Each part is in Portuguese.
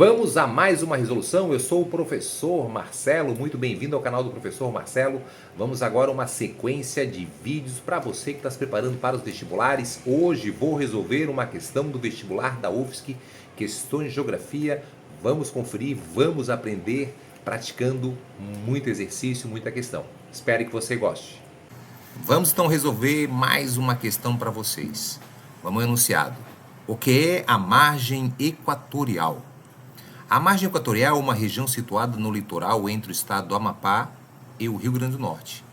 Vamos a mais uma resolução. Eu sou o professor Marcelo, muito bem-vindo ao canal do professor Marcelo. Vamos agora a uma sequência de vídeos para você que está se preparando para os vestibulares. Hoje vou resolver uma questão do vestibular da UFSC, questões de geografia. Vamos conferir, vamos aprender praticando muito exercício, muita questão. Espero que você goste. Vamos então resolver mais uma questão para vocês. Vamos ao enunciado. O que é a margem equatorial? A margem equatorial é uma região situada no litoral entre o estado do Amapá e o Rio Grande do Norte.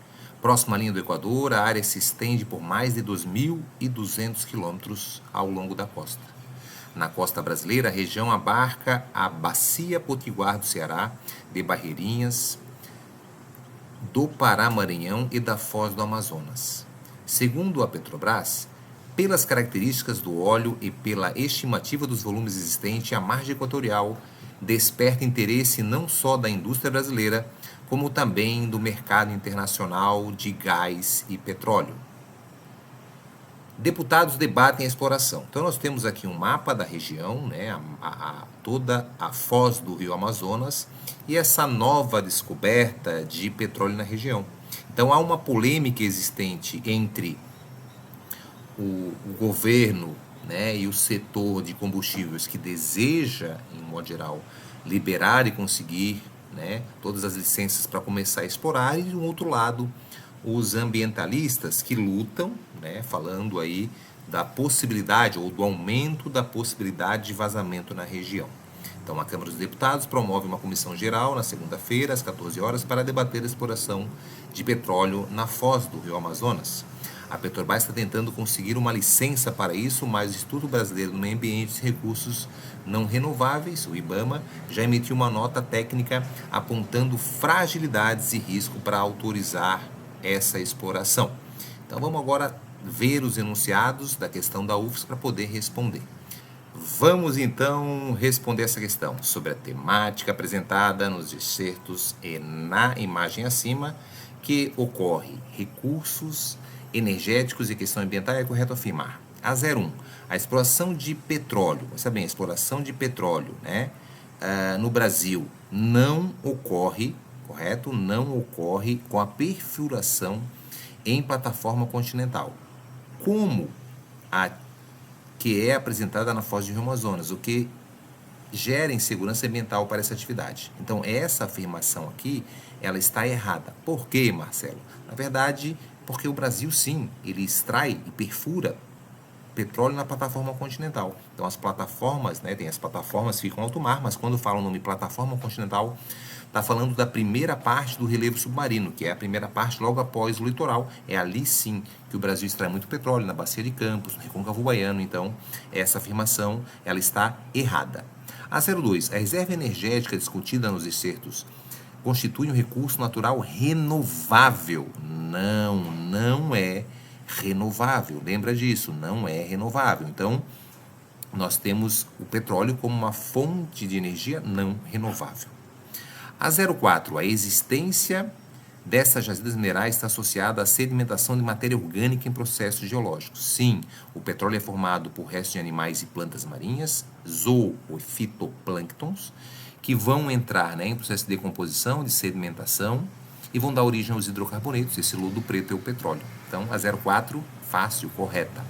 Próxima à linha do Equador, a área se estende por mais de 2.200 quilômetros ao longo da costa. Na costa brasileira, a região abarca a Bacia Potiguar do Ceará, de Barreirinhas, do Pará-Maranhão e da Foz do Amazonas. Segundo a Petrobras, pelas características do óleo e pela estimativa dos volumes existentes, a margem equatorial desperta interesse não só da indústria brasileira, como também do mercado internacional de gás e petróleo. Deputados debatem a exploração. Então nós temos aqui um mapa da região, né, toda a foz do rio Amazonas e essa nova descoberta de petróleo na região. Então há uma polêmica existente entre o governo, né, e o setor de combustíveis que deseja, em modo geral, liberar e conseguir, né, todas as licenças para começar a explorar, e de um outro lado, os ambientalistas que lutam, né, falando aí da possibilidade ou do aumento da possibilidade de vazamento na região. Então, a Câmara dos Deputados promove uma comissão geral na segunda-feira, às 14 horas, para debater a exploração de petróleo na foz do rio Amazonas. A Petrobras está tentando conseguir uma licença para isso, mas o Instituto Brasileiro do Meio Ambiente e Recursos Não Renováveis, o IBAMA, já emitiu uma nota técnica apontando fragilidades e risco para autorizar essa exploração. Então vamos agora ver os enunciados da questão da UFSC para poder responder. Vamos então responder essa questão sobre a temática apresentada nos excertos e na imagem acima, que ocorre recursos energéticos e questão ambiental. É correto afirmar. A 01, a exploração de petróleo, pensa bem, a exploração de petróleo, né, no Brasil não ocorre, correto? Não ocorre com a perfuração em plataforma continental, como a que é apresentada na foz do rio Amazonas, o que gera insegurança ambiental para essa atividade. Então, essa afirmação aqui, ela está errada. Por quê, Marcelo? Na verdade, porque o Brasil, sim, ele extrai e perfura petróleo na plataforma continental. Então, as plataformas, né, tem as plataformas que ficam alto mar, mas quando fala o nome plataforma continental, está falando da primeira parte do relevo submarino, que é a primeira parte logo após o litoral. É ali, sim, que o Brasil extrai muito petróleo, na Bacia de Campos, no Recôncavo Baiano. Então, essa afirmação, ela está errada. A 02, a reserva energética discutida nos excertos constitui um recurso natural renovável. Não é renovável. Lembra disso, não é renovável. Então, nós temos o petróleo como uma fonte de energia não renovável. A 04, a existência dessas jazidas minerais está associada à sedimentação de matéria orgânica em processos geológicos. Sim, o petróleo é formado por restos de animais e plantas marinhas, zoo ou fitoplânctons, que vão entrar, né, em processo de decomposição, de sedimentação, e vão dar origem aos hidrocarbonetos. Esse lodo preto é o petróleo. Então, a 04, fácil, correta.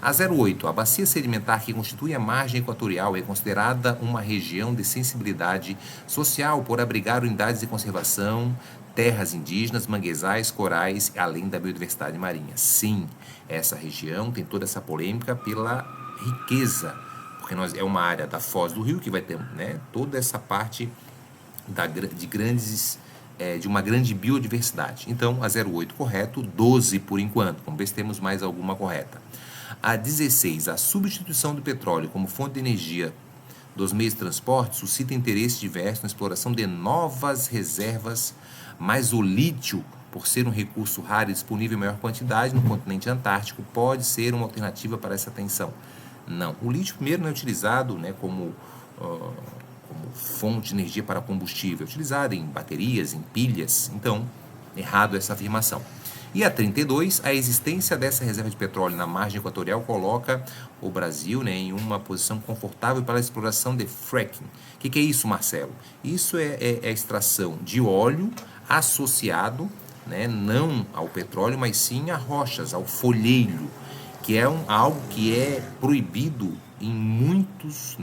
A 08, a bacia sedimentar que constitui a margem equatorial é considerada uma região de sensibilidade social por abrigar unidades de conservação, terras indígenas, manguezais, corais, além da biodiversidade marinha. Sim, essa região tem toda essa polêmica pela riqueza, porque é uma área da foz do rio que vai ter, né, toda essa parte de uma grande biodiversidade. Então, a 08 correto, 12 por enquanto. Vamos ver se temos mais alguma correta. A 16, a substituição do petróleo como fonte de energia dos meios de transporte suscita interesse diverso na exploração de novas reservas, mas o lítio, por ser um recurso raro e disponível em maior quantidade no continente antártico, pode ser uma alternativa para essa tensão. Não, o lítio primeiro não é utilizado, né, como fonte de energia para combustível, é utilizado em baterias, em pilhas. Então, errado essa afirmação. E a 32, a existência dessa reserva de petróleo na margem equatorial coloca o Brasil, né, em uma posição confortável para a exploração de fracking. O que é isso, Marcelo? Isso é a extração de óleo associado, né, não ao petróleo, mas sim a rochas, ao folheiro, que é algo que é proibido em muitos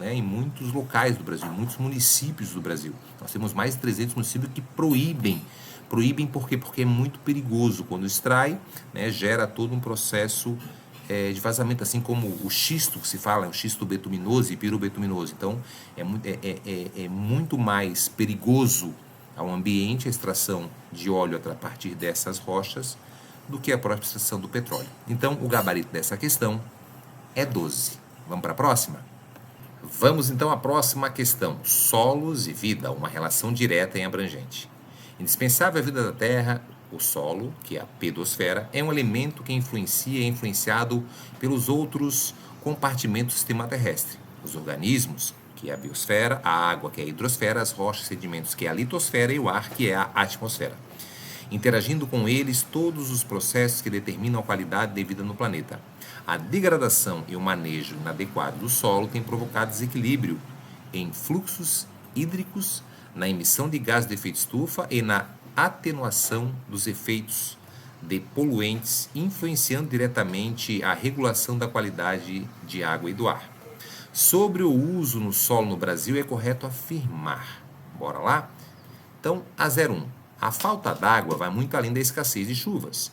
locais do Brasil, em muitos municípios do Brasil. Nós temos mais de 300 municípios que proíbem. Proíbem por quê? Porque é muito perigoso. Quando extrai, né, gera todo um processo de vazamento, assim como o xisto, que se fala, o xisto betuminoso e pirobetuminoso. Então, é muito mais perigoso ao ambiente a extração de óleo a partir dessas rochas do que a própria extração do petróleo. Então, o gabarito dessa questão é 12. Vamos para a próxima? Vamos então à próxima questão. Solos e vida, uma relação direta e abrangente. Indispensável à vida da Terra, o solo, que é a pedosfera, é um elemento que influencia e é influenciado pelos outros compartimentos do sistema terrestre. Os organismos, que é a biosfera, a água, que é a hidrosfera, as rochas e sedimentos, que é a litosfera, e o ar, que é a atmosfera. Interagindo com eles todos os processos que determinam a qualidade de vida no planeta. A degradação e o manejo inadequado do solo têm provocado desequilíbrio em fluxos hídricos, na emissão de gases de efeito estufa e na atenuação dos efeitos de poluentes, influenciando diretamente a regulação da qualidade de água e do ar. Sobre o uso no solo no Brasil, é correto afirmar. Bora lá? Então, a 01. A falta d'água vai muito além da escassez de chuvas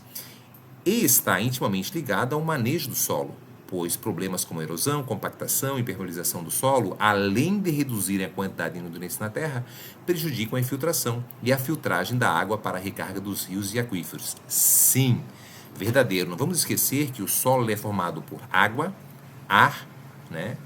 e está intimamente ligada ao manejo do solo, pois problemas como erosão, compactação e impermeabilização do solo, além de reduzirem a quantidade de nutrientes na terra, prejudicam a infiltração e a filtragem da água para a recarga dos rios e aquíferos. Sim, verdadeiro. Não vamos esquecer que o solo é formado por água, ar, né,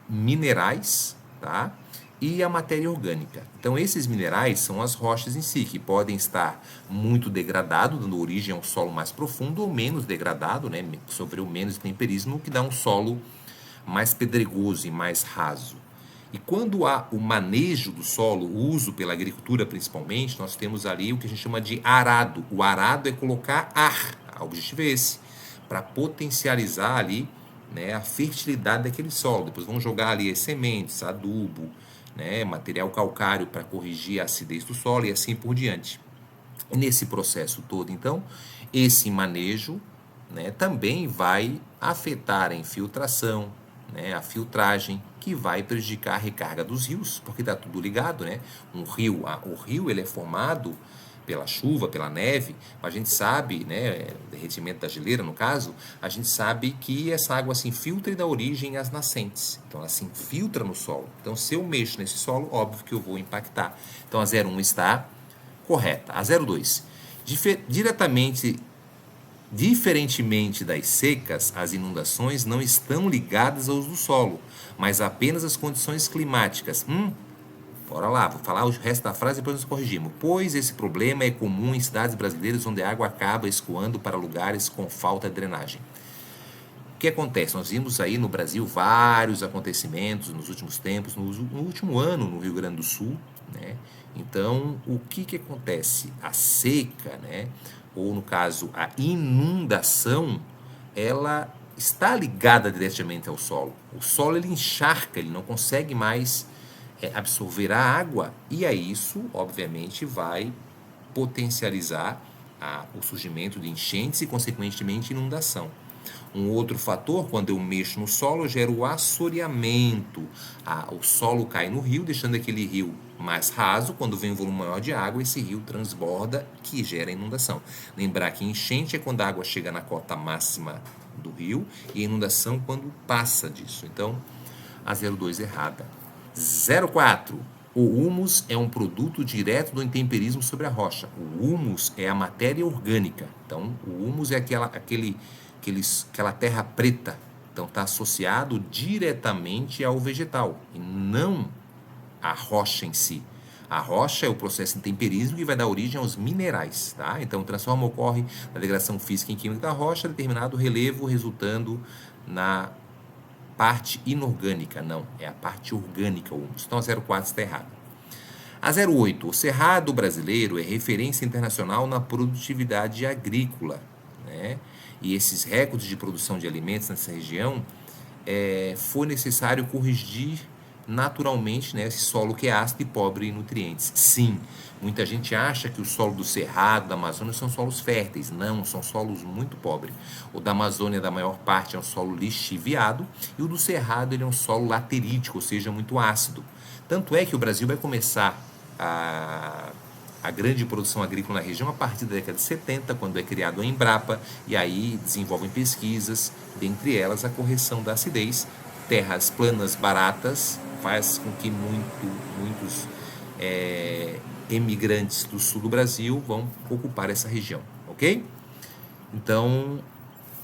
minerais, tá? E a matéria orgânica. Então, esses minerais são as rochas em si, que podem estar muito degradados, dando origem a um solo mais profundo, ou menos degradado, né, sofreu menos temperismo, que dá um solo mais pedregoso e mais raso. E quando há o manejo do solo, o uso pela agricultura principalmente, nós temos ali o que a gente chama de arado. O arado é colocar ar, o objetivo é esse, para potencializar ali, né, a fertilidade daquele solo. Depois vão jogar ali as sementes, adubo, né, material calcário para corrigir a acidez do solo e assim por diante. E nesse processo todo, então, esse manejo, né, também vai afetar a infiltração, né, a filtragem, que vai prejudicar a recarga dos rios, porque está tudo ligado, né? O rio ele é formado pela chuva, pela neve, mas a gente sabe, né, derretimento da geleira no caso, a gente sabe que essa água se infiltra e dá origem às nascentes. Então ela se infiltra no solo. Então se eu mexo nesse solo, óbvio que eu vou impactar. Então a 01 está correta. A 02, diferentemente das secas, as inundações não estão ligadas ao uso do solo, mas apenas às condições climáticas. Bora lá, vou falar o resto da frase e depois nós corrigimos. Pois esse problema é comum em cidades brasileiras onde a água acaba escoando para lugares com falta de drenagem. O que acontece? Nós vimos aí no Brasil vários acontecimentos nos últimos tempos, no último ano no Rio Grande do Sul, né? Então, o que acontece? A seca, né? Ou no caso, a inundação, ela está ligada diretamente ao solo. O solo ele encharca, ele não consegue mais absorver a água, e aí isso, obviamente, vai potencializar o surgimento de enchentes e, consequentemente, inundação. Um outro fator, quando eu mexo no solo, eu gero o assoreamento. O solo cai no rio, deixando aquele rio mais raso. Quando vem um volume maior de água, esse rio transborda, que gera inundação. Lembrar que enchente é quando a água chega na cota máxima do rio, e inundação quando passa disso. Então, a 02 errada. 04. O humus é um produto direto do intemperismo sobre a rocha. O humus é a matéria orgânica. Então, o humus é aquela terra preta. Então, está associado diretamente ao vegetal e não à rocha em si. A rocha é o processo intemperismo que vai dar origem aos minerais. Tá? Então, o transformo ocorre na degradação física e química da rocha, determinado relevo resultando na parte inorgânica. Não, é a parte orgânica o humus. Então, a 04 está errada. A 08, o Cerrado brasileiro é referência internacional na produtividade agrícola, né? E esses recordes de produção de alimentos nessa região, foi necessário corrigir naturalmente, né, esse solo que é ácido e pobre em nutrientes. Sim, muita gente acha que o solo do Cerrado, da Amazônia, são solos férteis. Não, são solos muito pobres. O da Amazônia, da maior parte, é um solo lixiviado, e o do Cerrado ele é um solo laterítico, ou seja, muito ácido. Tanto é que o Brasil vai começar a grande produção agrícola na região a partir da década de 70, quando é criado a Embrapa, e aí desenvolvem pesquisas, dentre elas a correção da acidez. Terras planas baratas faz com que muitos emigrantes do sul do Brasil vão ocupar essa região, ok? Então,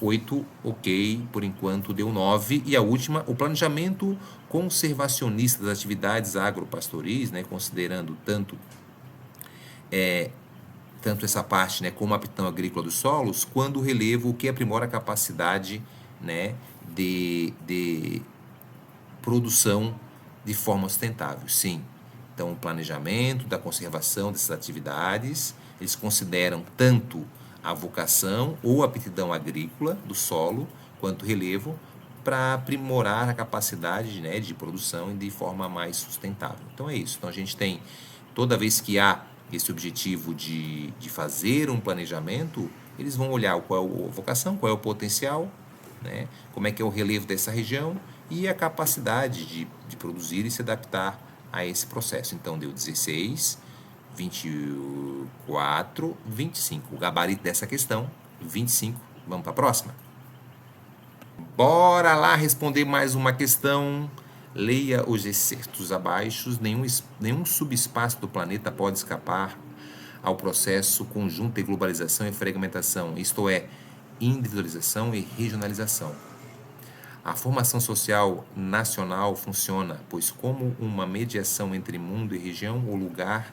8, ok, por enquanto deu 9. E a última, o planejamento conservacionista das atividades agropastoris, né, considerando tanto essa parte, né, como a aptidão agrícola dos solos, quando o relevo, o que aprimora a capacidade, né, de produção de forma sustentável. Sim, então o planejamento da conservação dessas atividades, eles consideram tanto a vocação ou aptidão agrícola do solo, quanto o relevo, para aprimorar a capacidade, né, de produção de forma mais sustentável. Então é isso. Então a gente tem, toda vez que há esse objetivo de fazer um planejamento, eles vão olhar qual é a vocação, qual é o potencial, né, como é que é o relevo dessa região e a capacidade de produzir e se adaptar a esse processo. Então deu 16, 24, 25. O gabarito dessa questão, 25. Vamos para a próxima? Bora lá responder mais uma questão. Leia os excertos abaixo. Nenhum subespaço do planeta pode escapar ao processo conjunto de globalização e fragmentação, isto é, individualização e regionalização. A formação social nacional funciona, pois como uma mediação entre mundo e região ou lugar,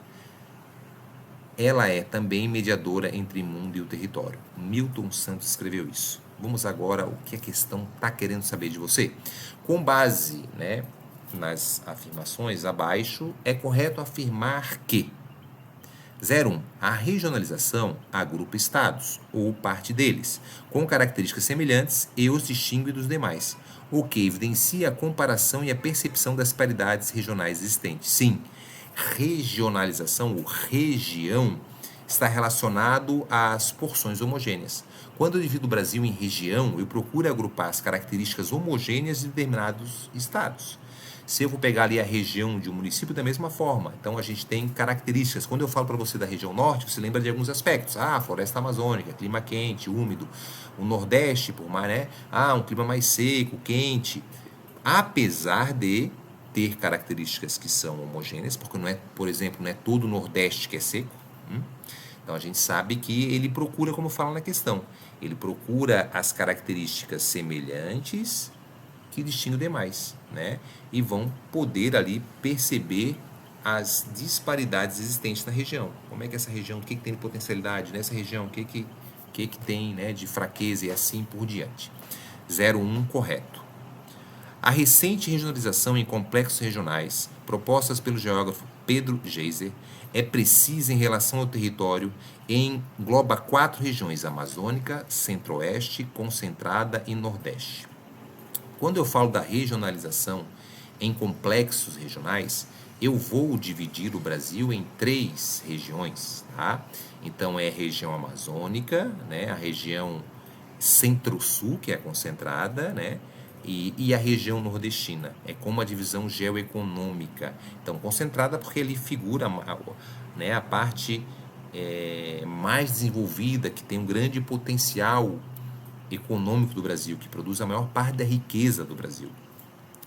ela é também mediadora entre mundo e o território. Milton Santos escreveu isso. Vamos agora ao que a questão está querendo saber de você. Com base, né, nas afirmações abaixo, é correto afirmar que 01. A regionalização agrupa estados, ou parte deles, com características semelhantes e os distingue dos demais, o que evidencia a comparação e a percepção das paridades regionais existentes. Sim, regionalização ou região está relacionado às porções homogêneas. Quando eu divido o Brasil em região, eu procuro agrupar as características homogêneas de determinados estados. Se eu vou pegar ali a região de um município, da mesma forma. Então, a gente tem características. Quando eu falo para você da região norte, você lembra de alguns aspectos. Floresta amazônica, clima quente, úmido. O nordeste, por mais, né? Um clima mais seco, quente. Apesar de ter características que são homogêneas, porque não é, por exemplo, não é todo o nordeste que é seco. Então, a gente sabe que ele procura, como fala na questão, ele procura as características semelhantes que distinguem os demais, né? E vão poder ali perceber as disparidades existentes na região. Como é que essa região, o que tem de potencialidade nessa região, o que tem, né, de fraqueza e assim por diante. 01, correto. A recente regionalização em complexos regionais, propostas pelo geógrafo Pedro Geiser, é precisa em relação ao território e engloba 4 regiões: amazônica, centro-oeste, concentrada e nordeste. Quando eu falo da regionalização em complexos regionais, eu vou dividir o Brasil em 3 regiões, tá? Então, é a região amazônica, né? A região centro-sul, que é a concentrada, né? E a região nordestina. É como a divisão geoeconômica. Então, concentrada porque ali figura, né, a parte mais desenvolvida, que tem um grande potencial econômico do Brasil, que produz a maior parte da riqueza do Brasil.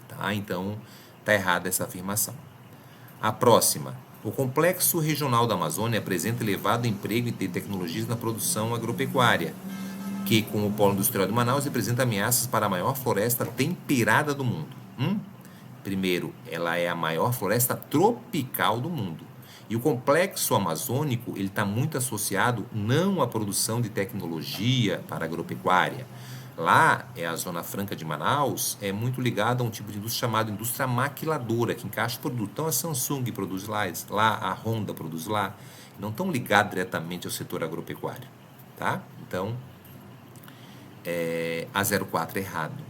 Tá? Então, está errada essa afirmação. A próxima. O complexo regional da Amazônia apresenta elevado emprego e tecnologias na produção agropecuária, que, com o polo industrial de Manaus, representa ameaças para a maior floresta temperada do mundo. Primeiro, ela é a maior floresta tropical do mundo. E o complexo amazônico ele está muito associado não à produção de tecnologia para a agropecuária, Lá, a Zona Franca de Manaus é muito ligada a um tipo de indústria chamada indústria maquiladora, que encaixa produto. Então, a Samsung produz lá, a Honda produz lá. Não estão ligados diretamente ao setor agropecuário, tá? Então, a 04 é errado.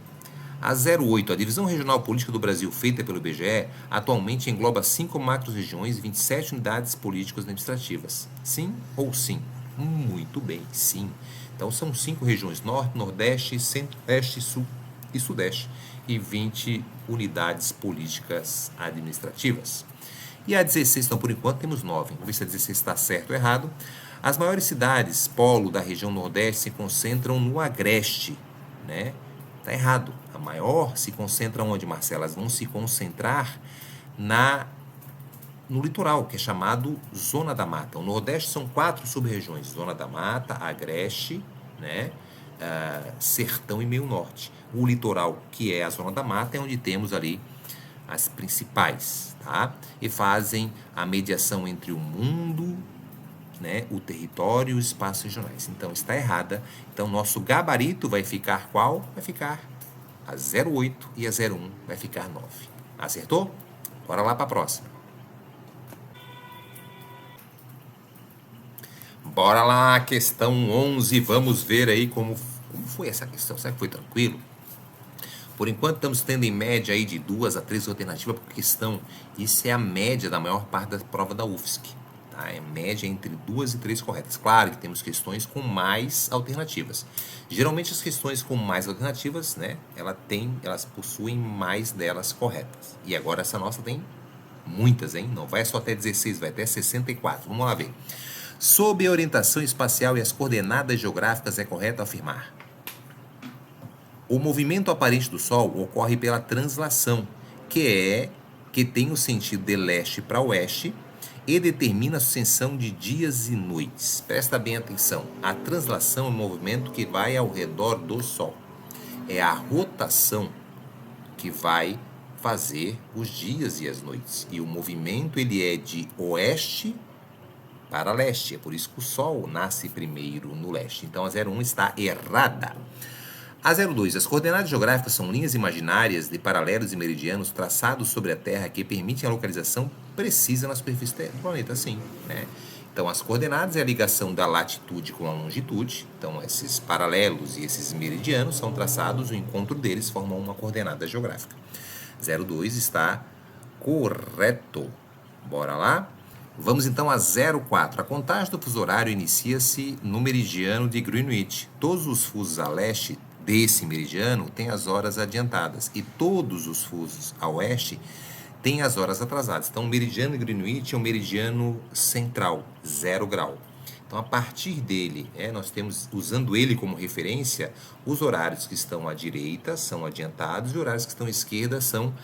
A 08, a Divisão Regional Política do Brasil, feita pelo IBGE, atualmente engloba 5 macro-regiões e 27 unidades políticas administrativas. Sim ou sim? Muito bem, sim. Então, são 5 regiões: Norte, Nordeste, Centro-Oeste, Sul e Sudeste, e 20 unidades políticas administrativas. E a 16, então, por enquanto, temos 9. Vamos ver se a 16 está certo ou errado. As maiores cidades, polo da região Nordeste, se concentram no Agreste, né? Está errado. A maior se concentra onde, Marcelo? Elas vão se concentrar no litoral, que é chamado Zona da Mata. O Nordeste são 4 sub-regiões: Zona da Mata, Agreste, né? Sertão e Meio Norte. O litoral, que é a Zona da Mata, é onde temos ali as principais, tá? E fazem a mediação entre o mundo, né, o território e os espaços regionais. Então, está errada. Então, nosso gabarito vai ficar qual? Vai ficar a 08 e a 01 vai ficar 9. Acertou? Bora lá para a próxima. Bora lá, questão 11. Vamos ver aí como foi essa questão. Será que foi tranquilo? Por enquanto, estamos tendo em média aí de 2 a 3 alternativas por questão. Isso é a média da maior parte da prova da UFSC. Tá? É média entre 2 e 3 corretas. Claro que temos questões com mais alternativas. Geralmente, as questões com mais alternativas, né, elas possuem mais delas corretas. E agora essa nossa tem muitas, hein? Não vai só até 16, vai até 64. Vamos lá ver. Sob a orientação espacial e as coordenadas geográficas, é correto afirmar: o movimento aparente do Sol ocorre pela translação, que tem o sentido de leste para oeste e determina a sucessão de dias e noites. Presta bem atenção. A translação é um movimento que vai ao redor do Sol. É a rotação que vai fazer os dias e as noites. E o movimento ele é de oeste para leste. É por isso que o Sol nasce primeiro no leste. Então a 01 está errada. A 02, as coordenadas geográficas são linhas imaginárias de paralelos e meridianos traçados sobre a Terra que permitem a localização precisa na superfície do planeta, sim, né? Então, as coordenadas é a ligação da latitude com a longitude. Então, esses paralelos e esses meridianos são traçados, o encontro deles formam uma coordenada geográfica. 02 está correto. Bora lá? Vamos então a 04. A contagem do fuso horário inicia-se no meridiano de Greenwich. Todos os fusos a leste desse meridiano têm as horas adiantadas e todos os fusos a oeste têm as horas atrasadas. Então, o meridiano de Greenwich é o meridiano central, 0 grau. Então, a partir dele, nós temos, usando ele como referência, os horários que estão à direita são adiantados e os horários que estão à esquerda são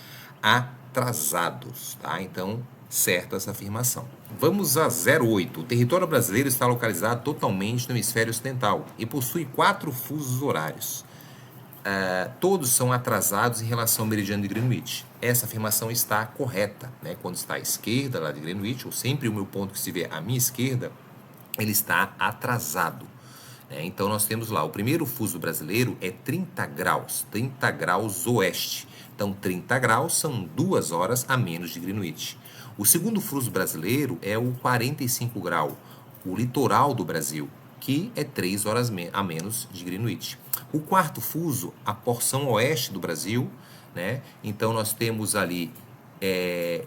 atrasados, tá? Então, certa essa afirmação. Vamos a 08. O território brasileiro está localizado totalmente no hemisfério ocidental e possui 4 fusos horários. Todos são atrasados em relação ao meridiano de Greenwich. Essa afirmação está correta, né? Quando está à esquerda lá de Greenwich, ou sempre o meu ponto que estiver à minha esquerda, ele está atrasado, né? Então nós temos lá, o primeiro fuso brasileiro é 30 graus oeste. Então 30 graus são 2 horas a menos de Greenwich. O segundo fuso brasileiro é o 45 grau, o litoral do Brasil, que é 3 horas a menos de Greenwich. O quarto fuso, a porção oeste do Brasil, né? Então nós temos ali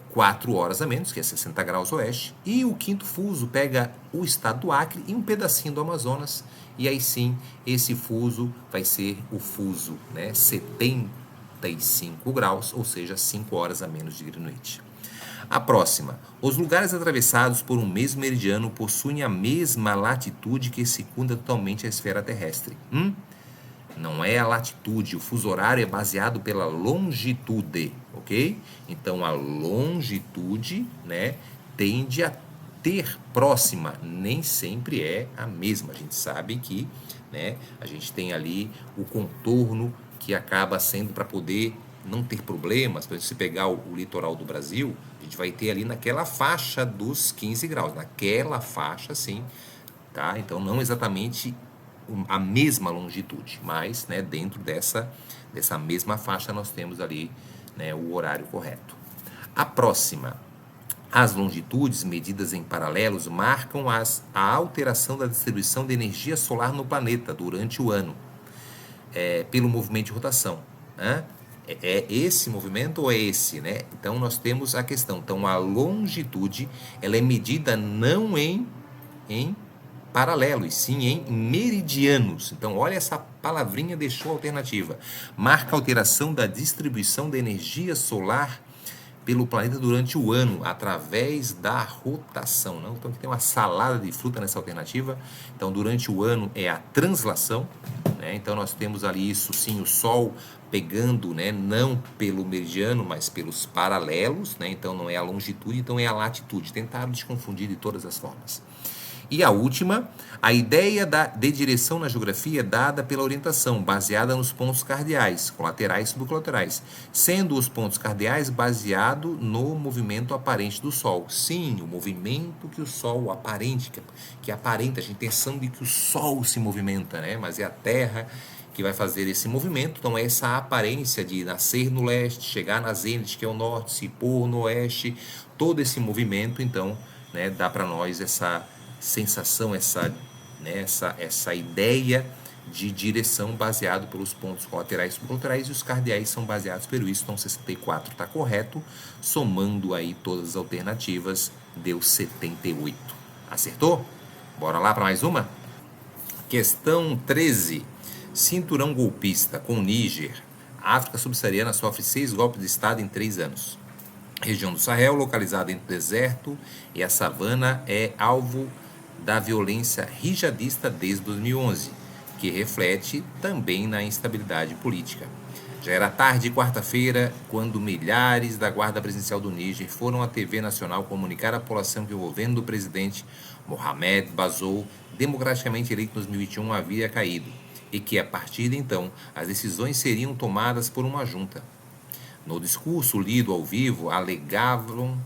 4 horas a menos, que é 60 graus oeste. E o quinto fuso pega o estado do Acre e um pedacinho do Amazonas. E aí sim, esse fuso vai ser o fuso, né, 75 graus, ou seja, 5 horas a menos de Greenwich. A próxima. Os lugares atravessados por um mesmo meridiano possuem a mesma latitude que circunda totalmente a esfera terrestre. Não é a latitude, o fuso horário é baseado pela longitude, ok? Então, a longitude, né, tende a ter próxima, nem sempre é a mesma. A gente sabe que, né, a gente tem ali o contorno que acaba sendo para poder não ter problemas. Para se pegar o litoral do Brasil, a gente vai ter ali naquela faixa dos 15 graus, naquela faixa, sim, tá? Então, não exatamente a mesma longitude, mas, né, dentro dessa mesma faixa nós temos ali, né, o horário correto. A próxima, as longitudes medidas em paralelos marcam a alteração da distribuição de energia solar no planeta durante o ano, pelo movimento de rotação. Né? É esse movimento ou é esse, né? Então nós temos a questão. Então a longitude ela é medida não em paralelo, e sim em meridianos. Então olha, essa palavrinha deixou alternativa. Marca a alteração da distribuição da energia solar pelo planeta durante o ano, através da rotação. Não? Então aqui tem uma salada de fruta nessa alternativa. Então durante o ano é a translação. Né? Então nós temos ali isso sim, o Sol pegando, né, não pelo meridiano, mas pelos paralelos. Né? Então não é a longitude, então é a latitude. Tentaram desconfundir de todas as formas. E a última, a ideia de direção na geografia é dada pela orientação, baseada nos pontos cardeais, colaterais e subcolaterais, sendo os pontos cardeais baseados no movimento aparente do Sol. Sim, o movimento que o Sol aparente, que aparenta, a gente tem a sensação de que o Sol se movimenta, né? Mas é a Terra que vai fazer esse movimento. Então, essa aparência de nascer no leste, chegar na zênite, que é o norte, se pôr no oeste, todo esse movimento, então, né, dá para nós essa sensação, essa ideia de direção baseado pelos pontos colaterais e subcolaterais, e os cardeais são baseados pelo isso. Então 64 está correto, somando aí todas as alternativas deu 78. Acertou? Bora lá para mais uma? Questão 13. Cinturão golpista com Níger. A África subsaariana sofre 6 golpes de Estado em 3 anos. Região do Sahel, localizada entre o deserto e a savana, é alvo da violência jihadista desde 2011, que reflete também na instabilidade política. Já era tarde de quarta-feira, quando milhares da Guarda Presidencial do Níger foram à TV Nacional comunicar à população que o governo do presidente Mohamed Bazoum, democraticamente eleito em 2021, havia caído, e que, a partir de então, as decisões seriam tomadas por uma junta. No discurso lido ao vivo, alegavam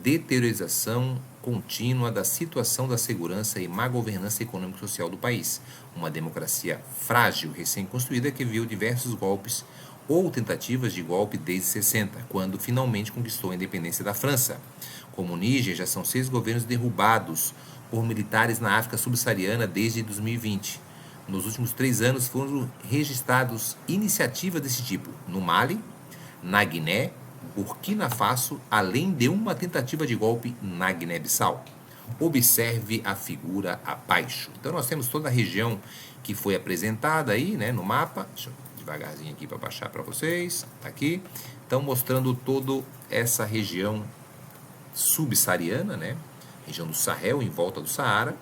deteriorização contínua da situação da segurança e má governança econômica e social do país. Uma democracia frágil, recém-construída, que viu diversos golpes ou tentativas de golpe desde 60, quando finalmente conquistou a independência da França. Como o Níger, já são 6 governos derrubados por militares na África subsaariana desde 2020. Nos últimos 3 anos foram registradas iniciativas desse tipo no Mali, na Guiné, Burkina Faso, além de uma tentativa de golpe na Guiné-Bissau. Observe a figura abaixo. Então nós temos toda a região que foi apresentada aí, né, no mapa. Deixa eu devagarzinho aqui para baixar para vocês. Tá aqui. Então mostrando toda essa região subsaariana, né, região do Sahel, em volta do Saara,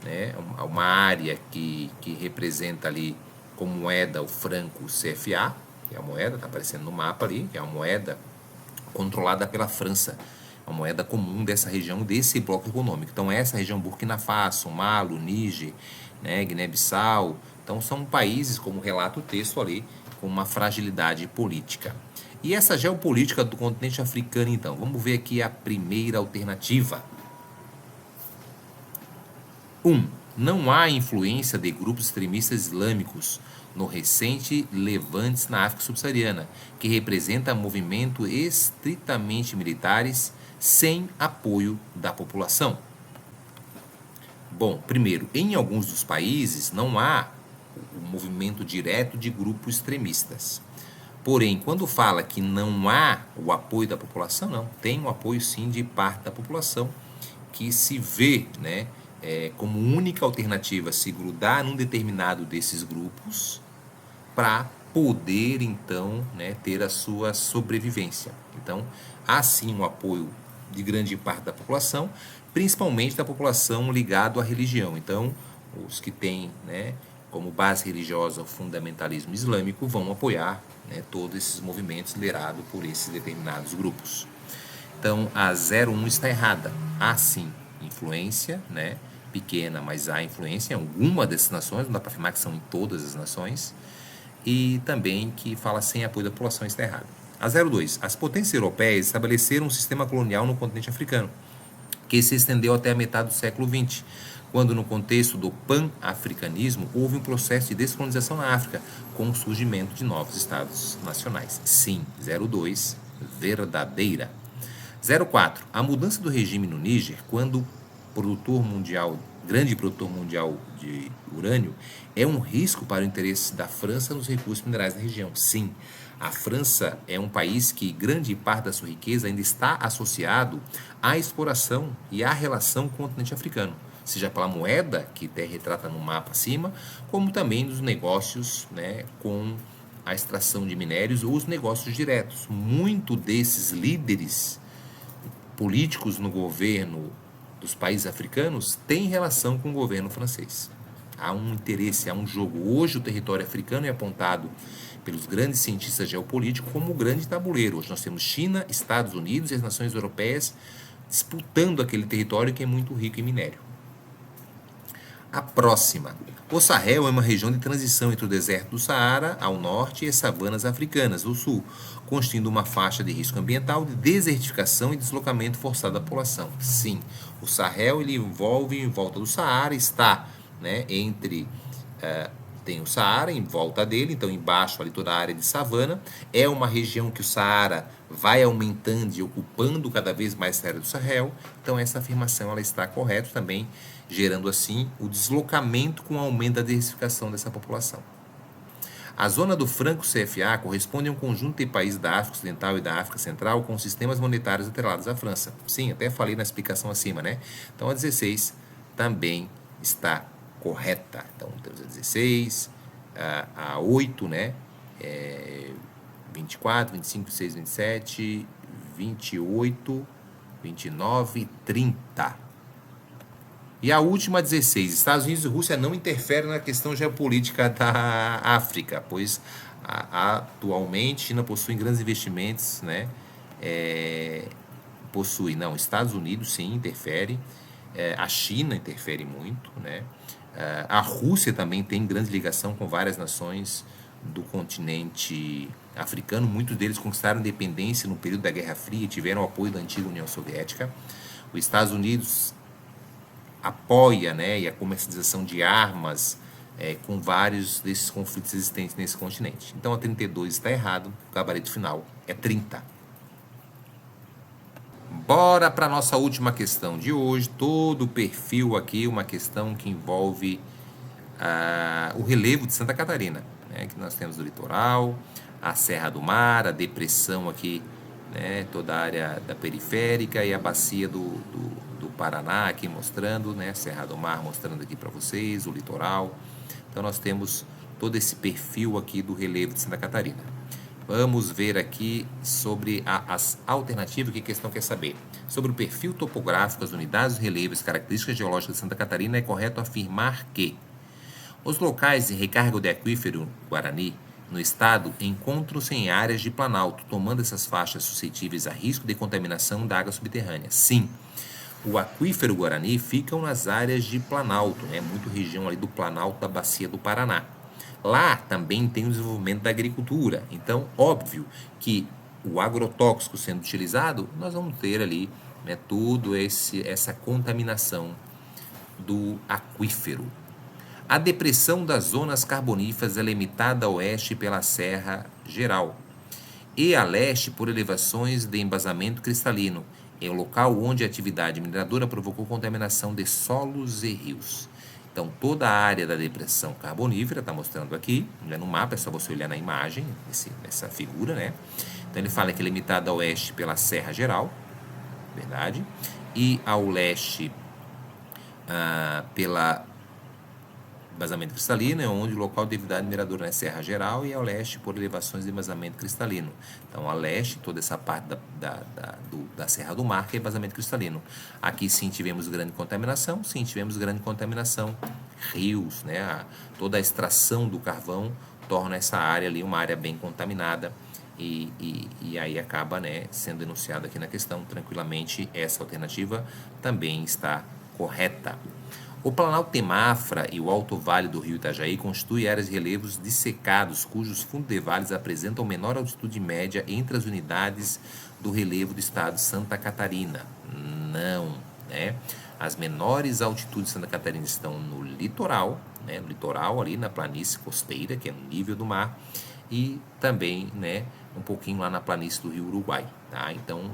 né, uma área que representa ali como moeda o franco CFA, que é a moeda, está aparecendo no mapa ali, que é a moeda controlada pela França, a moeda comum dessa região, desse bloco econômico. Então essa região, Burkina Faso, Mali, Níger, né, Guiné-Bissau, então são países, como relata o texto ali, com uma fragilidade política. E essa geopolítica do continente africano, então, vamos ver aqui a primeira alternativa. 1. Não há influência de grupos extremistas islâmicos no recente levantes na África subsaariana, que representa movimento estritamente militares sem apoio da população. Bom, primeiro, em alguns dos países não há o movimento direto de grupos extremistas. Porém, quando fala que não há o apoio da população, não, tem o apoio sim de parte da população que se vê, né, como única alternativa se grudar num determinado desses grupos para poder, então, né, ter a sua sobrevivência. Então, há sim um apoio de grande parte da população, principalmente da população ligada à religião. Então, os que têm, né, como base religiosa o fundamentalismo islâmico vão apoiar, né, todos esses movimentos liderados por esses determinados grupos. Então, a 01 está errada. Há sim influência, né, pequena, mas há influência em alguma dessas nações, não dá para afirmar que são em todas as nações, e também que fala sem apoio da população, está errado. A 02. As potências europeias estabeleceram um sistema colonial no continente africano, que se estendeu até a metade do século XX, quando no contexto do pan-africanismo houve um processo de descolonização na África, com o surgimento de novos estados nacionais. Sim, 02, verdadeira. 04, a mudança do regime no Níger, quando grande produtor mundial de urânio, é um risco para o interesse da França nos recursos minerais da região. Sim, a França é um país que grande parte da sua riqueza ainda está associado à exploração e à relação com o continente africano, seja pela moeda, que retrata no mapa acima, como também dos negócios, né, com a extração de minérios ou os negócios diretos. Muito desses líderes políticos no governo dos países africanos têm relação com o governo francês. Há um interesse, há um jogo. Hoje o território africano é apontado pelos grandes cientistas geopolíticos como o grande tabuleiro. Hoje nós temos China, Estados Unidos e as nações europeias disputando aquele território que é muito rico em minério. A próxima. O Sahel é uma região de transição entre o deserto do Saara, ao norte, e as savanas africanas, ao sul, constituindo uma faixa de risco ambiental de desertificação e deslocamento forçado da população. Sim, o Sahel ele envolve em volta do Saara, está, né, tem o Saara em volta dele, então embaixo ali toda a área de savana. É uma região que o Saara vai aumentando e ocupando cada vez mais a área do Sahel. Então essa afirmação ela está correta também, gerando assim o deslocamento com o aumento da desertificação dessa população. A zona do Franco-CFA corresponde a um conjunto de países da África Ocidental e da África Central com sistemas monetários atrelados à França. Sim, até falei na explicação acima, né? Então a 16 também está correta. Então temos a 16, a 8, né? 24, 25, 26, 27, 28, 29 e 30. E a última, 16. Estados Unidos e Rússia não interferem na questão geopolítica da África, pois atualmente China possui grandes investimentos, né? Estados Unidos sim interfere, a China interfere muito, né? A Rússia também tem grande ligação com várias nações do continente africano. Muitos deles conquistaram independência no período da Guerra Fria e tiveram o apoio da antiga União Soviética. Os Estados Unidos apoia, né, e a comercialização de armas com vários desses conflitos existentes nesse continente. Então a 32 está errado, o gabarito final é 30. Bora para a nossa última questão de hoje. Todo o perfil aqui, uma questão que envolve o relevo de Santa Catarina, né, que nós temos do litoral, a Serra do Mar, a depressão aqui, né, toda a área da periférica e a bacia do Paraná aqui mostrando, né, Serra do Mar mostrando aqui para vocês, o litoral. Então nós temos todo esse perfil aqui do relevo de Santa Catarina. Vamos ver aqui sobre as alternativas que a questão quer saber. Sobre o perfil topográfico, as unidades do relevo e as características geológicas de Santa Catarina, é correto afirmar que os locais de recarga de aquífero Guarani no estado encontram-se em áreas de planalto, tomando essas faixas suscetíveis a risco de contaminação da água subterrânea. Sim, o aquífero Guarani fica nas áreas de planalto, né? Muito região ali do planalto da bacia do Paraná. Lá também tem o desenvolvimento da agricultura. Então, óbvio que o agrotóxico sendo utilizado, nós vamos ter ali, né, essa contaminação do aquífero. A depressão das zonas carboníferas é limitada a oeste pela Serra Geral e a leste por elevações de embasamento cristalino. É o local onde a atividade mineradora provocou contaminação de solos e rios. Então, toda a área da depressão carbonífera, está mostrando aqui, né, no mapa, é só você olhar na imagem, nessa figura, né? Então, ele fala que é limitada a oeste pela Serra Geral, verdade? E ao leste pela embasamento cristalino, é onde o local de atividade mineradora é Serra Geral, e ao leste por elevações de embasamento cristalino. Então, a leste, toda essa parte da Serra do Mar, que é embasamento cristalino. Aqui sim tivemos grande contaminação, rios, né? Toda a extração do carvão torna essa área ali uma área bem contaminada, e aí acaba, né, sendo denunciado aqui na questão. Tranquilamente, essa alternativa também está correta. O Planalto de Mafra e o Alto Vale do Rio Itajaí constituem áreas de relevos dissecados, cujos fundos de vales apresentam menor altitude média entre as unidades do relevo do estado de Santa Catarina. Não, né? As menores altitudes de Santa Catarina estão no litoral, né, no litoral ali na planície costeira, que é no nível do mar, e também, né, um pouquinho lá na planície do Rio Uruguai, tá? Então,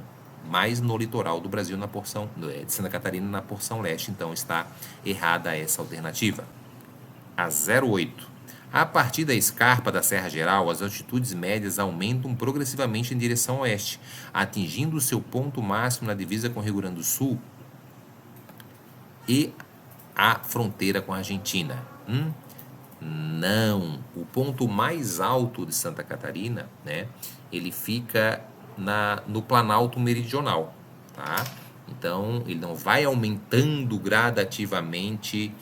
mais no litoral do Brasil, na porção de Santa Catarina, na porção leste, então está errada essa alternativa. A 08. A partir da escarpa da Serra Geral, as altitudes médias aumentam progressivamente em direção oeste, atingindo o seu ponto máximo na divisa com o Rio Grande do Sul e a fronteira com a Argentina. Não, o ponto mais alto de Santa Catarina, né, ele fica no Planalto Meridional, tá? Então, ele não vai aumentando gradativamente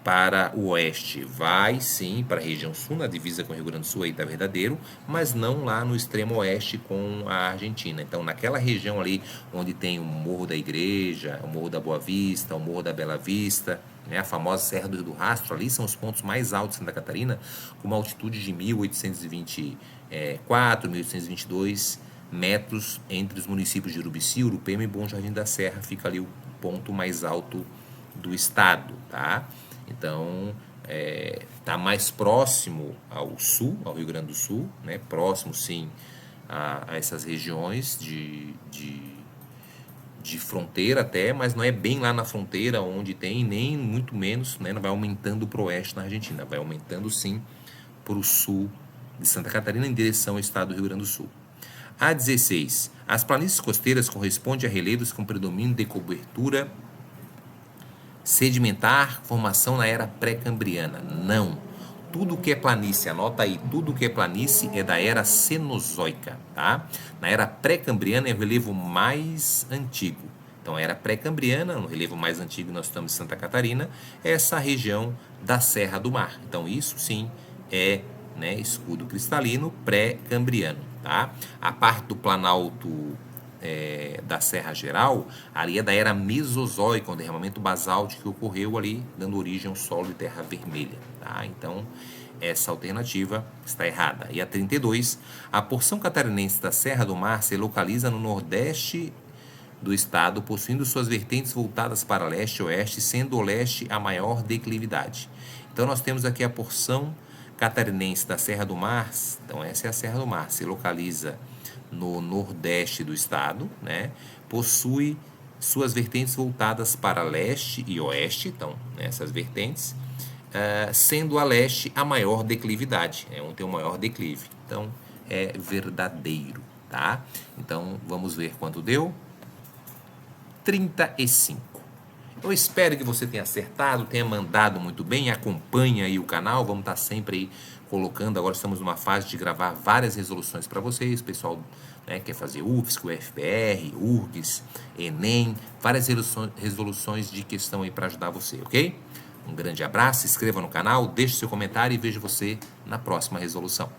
para o oeste, vai sim para a região sul, na divisa com o Rio Grande do Sul, aí está verdadeiro, mas não lá no extremo oeste com a Argentina. Então, naquela região ali onde tem o Morro da Igreja, o Morro da Boa Vista, o Morro da Bela Vista, né, a famosa Serra do Rio do Rastro, ali são os pontos mais altos de Santa Catarina, com uma altitude de 1.824, 1.822 metros entre os municípios de Urubici, Urupema e Bom Jardim da Serra, fica ali o ponto mais alto do estado, tá? Então, está mais próximo ao sul, ao Rio Grande do Sul, né? Próximo, sim, a essas regiões de fronteira até, mas não é bem lá na fronteira onde tem, nem muito menos, né? Não vai aumentando para o oeste na Argentina, vai aumentando, sim, para o sul de Santa Catarina em direção ao estado do Rio Grande do Sul. A 16. As planícies costeiras correspondem a relevos com predomínio de cobertura sedimentar, formação na era pré-cambriana. Não. Tudo que é planície, anota aí, tudo que é planície é da era cenozoica, tá? Na era pré-cambriana é o relevo mais antigo. Então, a era pré-cambriana, no relevo mais antigo, nós estamos em Santa Catarina, é essa região da Serra do Mar. Então, isso sim é, né, escudo cristalino pré-cambriano, tá? A parte do Planalto da Serra Geral, ali é da era Mesozoica, um derramamento basáltico que ocorreu ali, dando origem ao solo de terra vermelha, tá? Então, essa alternativa está errada. E a 32, a porção catarinense da Serra do Mar se localiza no nordeste do estado, possuindo suas vertentes voltadas para leste e oeste, sendo o leste a maior declividade. Então, nós temos aqui a porção catarinense da Serra do Mar, então essa é a Serra do Mar, se localiza no nordeste do estado, né? Possui suas vertentes voltadas para leste e oeste, então, essas vertentes, sendo a leste a maior declividade, onde tem o maior declive. Então, é verdadeiro, tá? Então, vamos ver quanto deu. 35. Eu espero que você tenha acertado, tenha mandado muito bem, acompanhe aí o canal, vamos estar sempre aí colocando, agora estamos numa fase de gravar várias resoluções para vocês, pessoal, né, quer fazer UFSC, UFPR, URGS, Enem, várias resoluções de questão aí para ajudar você, ok? Um grande abraço, se inscreva no canal, deixe seu comentário e vejo você na próxima resolução.